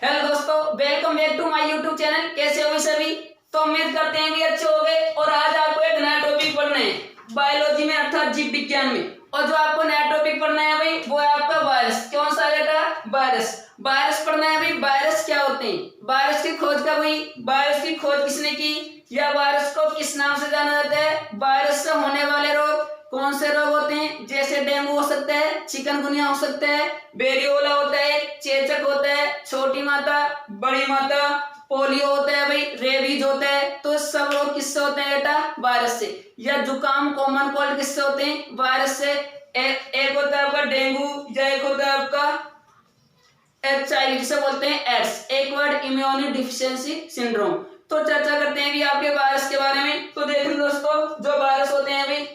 Hello दोस्तों, welcome back to my YouTube channel. कैसे हो सभी? तो उम्मीद करते हैं भी अच्छे हो गए। और आज आपको एक नया टॉपिक पढ़ना है बायोलॉजी में, अर्थात जीव विज्ञान में। और जो आपको नया टॉपिक पढ़ना है भाई, वो है आपका वायरस। कौन सा बेटा? वायरस। वायरस पढ़ना है भाई। वायरस क्या होते हैं? वायरस की खोज कब हुई? वायरस की खोज किसने की? या वायरस को किस नाम से जाना जाता है? वायरस से होने वाले रोग कौन से रोग होते हैं? जैसे डेंगू हो सकता है, चिकनगुनिया हो सकता है, बेरियोला होता है, चेचक होता है, छोटी माता, बड़ी माता, पोलियो होता है भाई, रेबीज होता है। तो सब रोग किससे होते हैं बेटा? वायरस से। या जुकाम, कॉमन कोल्ड किससे होते हैं? वायरस से। एक होता है आपका डेंगू, या एक होता है आपका HIV, जिसे बोलते हैं एड्स, एक वर्ड इम्यूनो डिफिशियंसी सिंड्रोम। तो चर्चा करते हैं भी आपके वायरस के बारे में। तो देख लो दोस्तों, जो वायरस होते हैं भाई,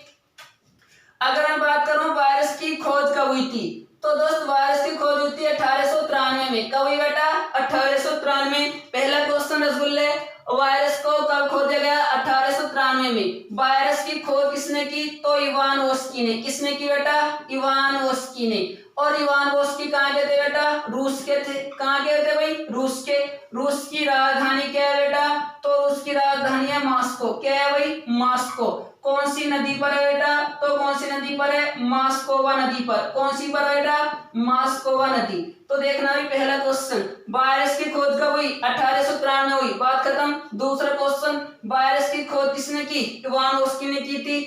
अगर मैं बात करूं वायरस की खोज कब हुई थी, तो दोस्त वायरस की खोज हुई थी 1893 में। कब हुई बेटा? 1893। पहला क्वेश्चन रसगुल्ले, वायरस को कब खोजा गया? 1893 में। वायरस की खोज किसने की? तो इवान वोस्की ने। किसने की बेटा? इवान वोस्की ने। और इवान वोस्की कहाँ के थे बेटा? रूस के थे। कहाँ के थे भाई? रूस के। रूस की राजधानी क्या है बेटा? तो रूस की राजधानी है मॉस्को। क्या है भाई? मॉस्को। कौन सी नदी पर है बेटा? तो कौन सी नदी पर है? मास्कोवा नदी पर। कौन सी पर है बेटा? मास्कोवा नदी। तो देखना भी पहला क्वेश्चन, वायरस की खोज कब हुई? 1893 में हुई। बात खत्म। दूसरा क्वेश्चन, वायरस की खोज किसने की? इवान वोस्की ने की थी।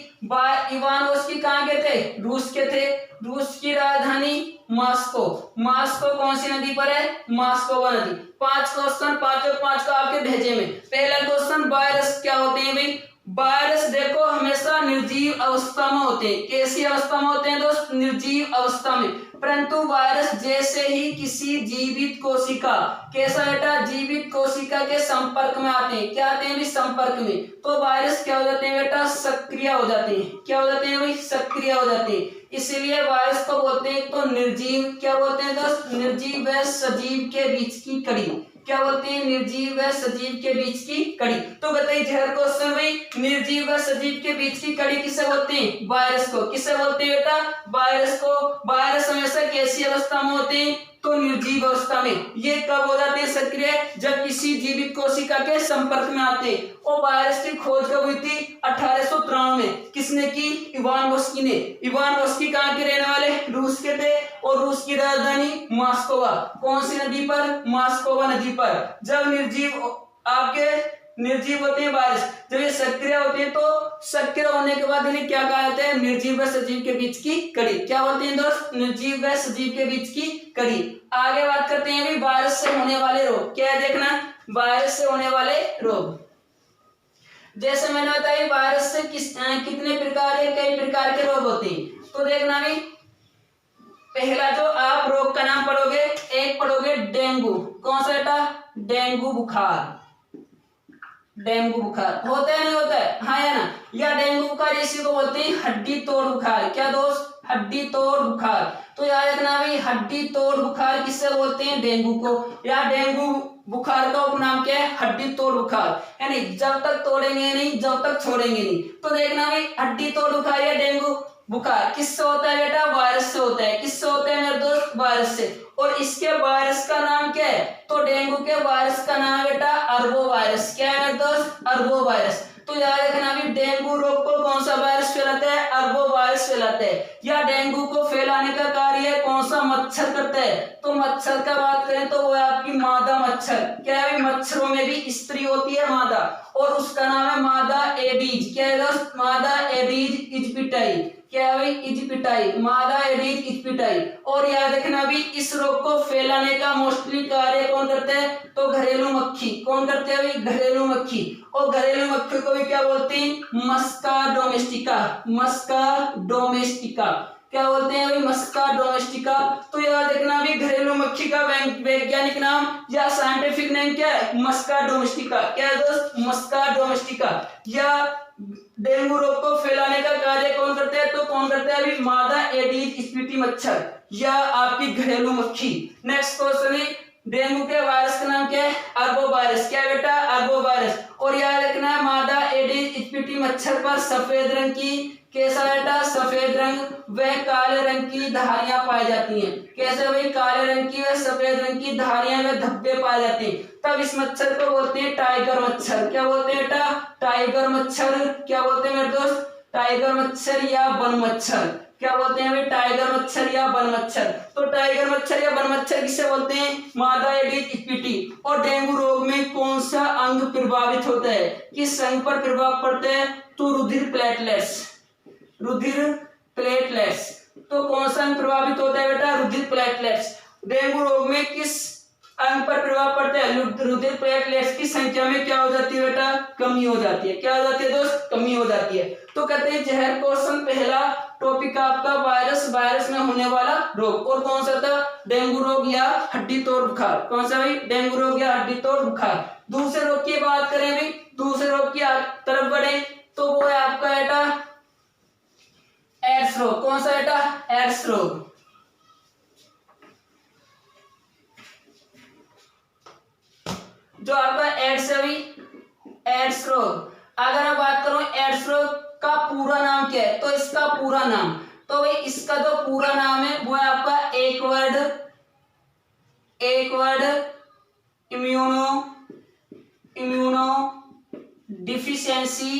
इवान वोस्की कहाँ के थे? रूस के थे। रूस की राजधानी मॉस्को। मॉस्को कौन सी नदी पर है? मास्कोवा नदी। 5 क्वेश्चन, 5 और 5 का आपके भेजे में। पहला क्वेश्चन, वायरस क्या होते हैं भाई? वायरस देखो हमेशा निर्जीव अवस्था में होते हैं। कैसी अवस्था में होते हैं दोस्त? निर्जीव अवस्था में। परंतु वायरस जैसे ही किसी जीवित कोशिका, कैसा बेटा? जीवित कोशिका के संपर्क में आते हैं। क्या आते हैं भी? संपर्क में। तो वायरस क्या हो जाते हैं बेटा? सक्रिय हो जाते हैं। क्या हो जाते हैं भाई? सक्रिय हो जाते हैं। इसीलिए वायरस को बोलते हैं तो निर्जीव। क्या बोलते हैं दोस्त? निर्जीव व सजीव के बीच की कड़ी। क्या बोलते हैं? निर्जीव व सजीव के बीच की कड़ी। तो बताइए क्वेश्चन भाई, निर्जीव व सजीव के बीच की कड़ी किसे बोलते हैं? वायरस को। किसे बोलते हैं बेटा? वायरस को। वायरस हमेशा कैसी अवस्था में होते हैं? तो निर्जीव अवस्था में। ये कब हो जाते हैं सक्रिय? जब किसी जीवित कोशिका के संपर्क में आते हैं। और वायरस की खोज कब हुई थी? 1893 में। किसने की? इवान वोस्की ने। इवान वोस्की कहाँ के रहने वाले? रूस के थे। और रूस की राजधानी मॉस्कोवा। कौन सी नदी पर? मॉस्कोवा नदी पर। जब निर्जीव होते हैं वायरस, जब ये सक्रिय होते हैं, तो सक्रिय होने के बाद इन्हें क्या कहा जाता है? निर्जीव व सजीव के बीच की कड़ी। क्या बोलते हैं दोस्त? निर्जीव व सजीव के बीच की कड़ी। आगे बात करते हैं भी वायरस से होने वाले रोग। क्या है देखना? वायरस से होने वाले रोग, जैसे मैंने बताया वायरस से कितने प्रकार के, कई प्रकार के रोग होते हैं। तो देखना भी, पहला जो आप रोग का नाम पढ़ोगे, एक पढ़ोगे डेंगू। कौन सा बेटा? डेंगू बुखार। डेंगू बुखार होता है नहीं होता है? हाँ या ना? या डेंगू बुखार इसी को बोलते हैं हड्डी तोड़ बुखार। क्या दोस्त? हड्डी तोड़ बुखार। तो याद रखना भाई, हड्डी तोड़ बुखार किससे बोलते हैं? डेंगू को। या डेंगू बुखार का उपनाम क्या है? हड्डी तोड़ बुखार। यानी जब तक तोड़ेंगे नहीं, जब तक छोड़ेंगे नहीं। तो देखना भाई, हड्डी तोड़ बुखार या डेंगू बुखार किससे होता है बेटा? वायरस से होता है। किससे होता है मेरे दोस्त? वायरस से। और इसके वायरस का नाम क्या है? तो डेंगू के वायरस का नाम है बेटा अरबो वायरस। क्या है मेरे दोस्त? अरबो वायरस। तो याद रखना भी, डेंगू रोग को कौन सा वायरस फैलाता है? अरबो वायरस फैलाता है। या डेंगू को फैलाने का कार्य कौन सा मच्छर करता है? तो मच्छर का बात करें तो वो है आपकी मादा मच्छर। क्या है? मच्छरों में भी स्त्री होती है मादा, और उसका नाम है मादा एडीज। क्या है दोस्त? मादा एडीज इजिप्टियाई। क्या है भाई? इजिप्टियाई, मादा एडीज इजिप्टियाई। और याद रखना भी, इस रोग को फैलाने का मोस्टली कार्य कौन करते हैं? तो घरेलू मक्खी। कौन करते हैं भाई? घरेलू मक्खी। और घरेलू मक्खी को भी क्या बोलते हैं? मस्का डोमेस्टिका। मस्का डोमेस्टिका। क्या बोलते हैं भाई? मस्का डोमेस्टिका। तो याद रखना भी, घरेलू मक्खी का वैज्ञानिक नाम या साइंटिफिक नेम क्या है? मस्का डोमेस्टिका। क्या है दोस्त? मस्का डोमेस्टिका। या डेंगू रोग को फैलाने का कार्य कौन करते हैं? तो कौन करते हैं अभी? मादा एडीज इजिप्टी मच्छर या आपकी घरेलू मक्खी। नेक्स्ट क्वेश्चन है, डेंगू के वायरस का नाम क्या है? अरबो वायरस। क्या है बेटा? अरबो वायरस। और याद रखना है, मादा एडीज इजिप्टी मच्छर मच्छर पर सफेद रंग की कैसा बेटा सफेद रंग व काले रंग की धारियां पाई जाती हैं। कैसे भाई काले रंग की व सफेद रंग की धारियां व धब्बे पाए जाते हैं, तब इस मच्छर को बोलते हैं टाइगर मच्छर। क्या बोलते हैं बेटा टाइगर मच्छर। क्या बोलते हैं मेरे दोस्त टाइगर मच्छर या वन मच्छर। क्या बोलते हैं भाई टाइगर मच्छर या वन मच्छर। तो टाइगर मच्छर या वन मच्छर किसे बोलते हैं मादा एडिस इक्विटी। और डेंगू रोग में कौन सा अंग प्रभावित होता है, किस अंग पर प्रभाव पड़ता है, तो रुधिर प्लेटलेट्स। रुधिर प्लेटलेट्स, तो कौन सा अंग प्रभावित होता है बेटा रुधिर प्लेटलेट्स। डेंगू रोग में किस अंग पर प्रभाव पड़ता है, रुधिर प्लेटलेट्स की संख्या में क्या हो जाती है बेटा कमी हो जाती है। क्या हो जाती है दोस्त कमी हो जाती है। तो कहते हैं जहर क्वेश्चन पहला टॉपिक आपका वायरस, वायरस में होने वाला रोग। और कौन सा था डेंगू रोग या हड्डी तोड़ बुखार। कौन सा भाई डेंगू रोग या हड्डी तोड़ बुखार। दूसरे रोग की बात करें भाई, दूसरे रोग की तरफ बढ़े तो वो है आपका बेटा एड्स रोग। कौन सा बेटा एड्स रोग। जो आपका एड्स है भाई एड्स रोग। अगर मैं बात करूं एड्स रोग का पूरा नाम क्या है, तो इसका पूरा नाम, तो भाई इसका जो पूरा नाम है वो है आपका एक वर्ड इम्यूनो डिफिशियंसी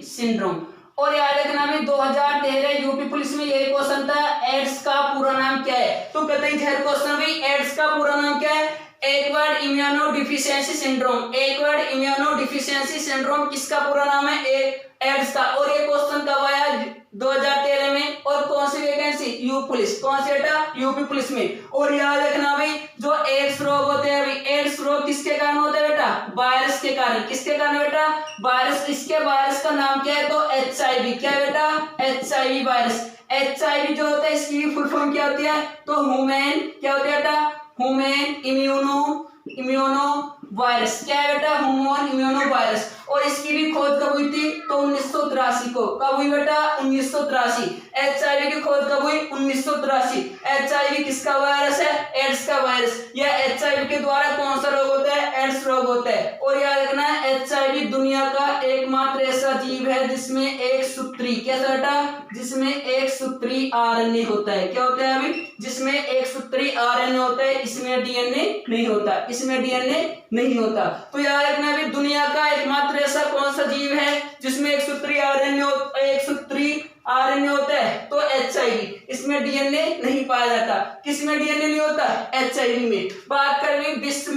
सिंड्रोम। और याद रखना भी 2013 यूपी पुलिस में यही क्वेश्चन था एड्स का पूरा नाम क्या है। तो कहते हैं जहर क्वेश्चन भी एड्स का पूरा नाम क्या है, एक वर्ड इम्यूनो डिफिशियंसी सिंड्रोम। एक वर्ड इम्यूनो डिफिशियंसी सिंड्रोम किसका पूरा नाम है एड्स का। और ये क्वेश्चन कब आया 2013 में। और कौन सी वैकेंसी यूपी पुलिस। कौन सी बेटा यूपी पुलिस में। और याद रखना भाई जो एड्स रोग होते हैं भाई एड्स रोग किसके कारण होते हैं बेटा वायरस के कारण। किसके कारण बेटा वायरस। इसके वायरस का नाम क्या है तो HIV। क्या बेटा HIV वायरस। HIV जो होता है इसकी फुल फॉर्म क्या होती है तो ह्यूमन क्या होता है बेटा ह्यूमन इम्यूनो वायरस। क्या है बेटा ह्यूमन इम्यूनो वायरस। और इसकी भी खोज कब हुई थी तो 1983 को। कब हुई बेटा 1983। HIV की खोज कब हुई 1983। HIV किसका वायरस है एड्स का वायरस। यह HIV के द्वारा कौन सा रोग होता है एड्स रोग होता है। और याद रखना HIV दुनिया का एकमात्र ऐसा जीव है जिसमें एक सूत्री कैसा बेटा जिसमें एक सूत्री RNA होता है। क्या होता है अभी जिसमें एक सूत्री RNA होता है, इसमें DNA नहीं होता, इसमें DNA नहीं होता। तो याद रखना भी दुनिया का एकमात्र ऐसा कौन सा जीव है जिसमें एक सूत्री RNA होता है तो HIV। इसमें DNA नहीं पाया जाता। किसमें DNA नहीं होता HIV में। बात करें विश्व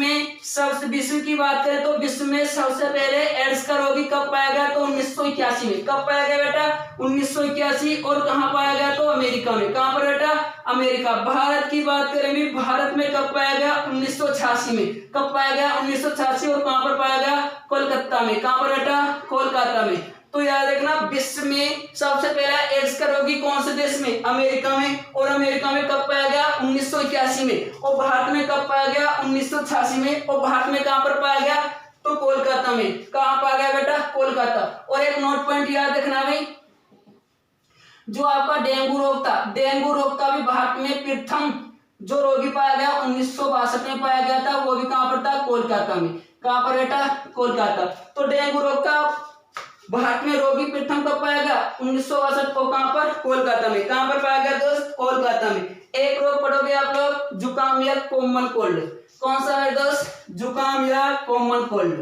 की बात करें तो विश्व में सबसे पहले एड्स का रोगी कब पाया गया तो 1981 में। कब पाया गया बेटा 1981। और कहां पाया गया तो अमेरिका में। कहां पर बेटा अमेरिका। भारत की बात करें भी भारत में कब पाया गया 1986 में। कब पाया गया 1986। और कहां पर पाया गया कोलकाता में। कहां पर बेटा कोलकाता में। तो याद रखना विश्व में सबसे पहला एड्स का रोगी कौन से देश में अमेरिका में। और अमेरिका में कब पाया गया 1981 में। और भारत में कब पाया गया 1986 में। और भारत में कहां पर पाया गया तो कोलकाता में। कहां पाया गया बेटा कोलकाता। और एक नोट पॉइंट याद रखना भाई जो आपका डेंगू रोग था, डेंगू रोग का भी भारत में प्रथम जो रोगी पाया गया 1962 में पाया गया था, वो भी कहां पर था कोलकाता में। कहां पर बेटा कोलकाता। तो डेंगू रोग का भारत में रोगी प्रथम कब पाया गया 1962 को। कहां पर कोलकाता में। कहां पर पाया गया दोस्त कोलकाता में। एक रोग पढ़ोगे आप लोग जुकाम या कॉमन कोल्ड। कौन सा है दोस्त जुकाम या कॉमन कोल्ड।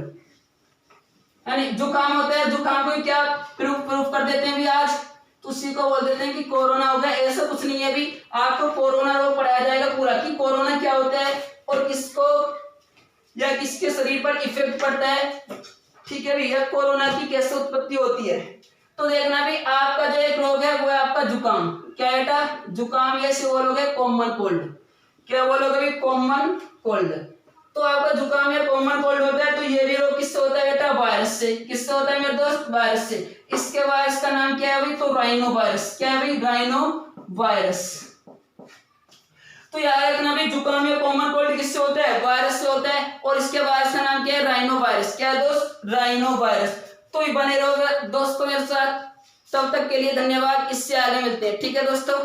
यानी जुकाम होता है, जुकाम को क्या प्रूफ कर देते हैं भी आज तो उसी को बोल देते हैं कि कोरोना हो गया। ऐसा कुछ नहीं है भी आपको कोरोना रोग पढ़ाया जाएगा पूरा कि कोरोना क्या होता है और किसको या किसके शरीर पर इफेक्ट पड़ता है। ठीक है भैया कोरोना की कैसे उत्पत्ति होती है। तो देखना भी आपका जो एक रोग है वो है आपका जुकाम। क्या बेटा जुकाम या इसे बोलोगे कॉमन कोल्ड। क्या बोलोगे भी कॉमन कोल्ड। तो आपका जुकाम या कॉमन कोल्ड होता है। तो ये भी रोग किससे होता है बेटा वायरस से। किससे होता है मेरे दोस्त वायरस से। इसके वायरस का नाम क्या है भाई तो राइनो वायरस। क्या है भाई राइनो वायरस। तो याद रखना भाई जुकाम या कॉमन कोल्ड किससे होता है वायरस से होता है। और इसके वायरस का नाम क्या है राइनो वायरस। क्या है दोस्त राइनो वायरस। तो बने रहोगे दोस्तों मेरे साथ। तब तक के लिए धन्यवाद। इससे आगे मिलते हैं। ठीक है दोस्तों।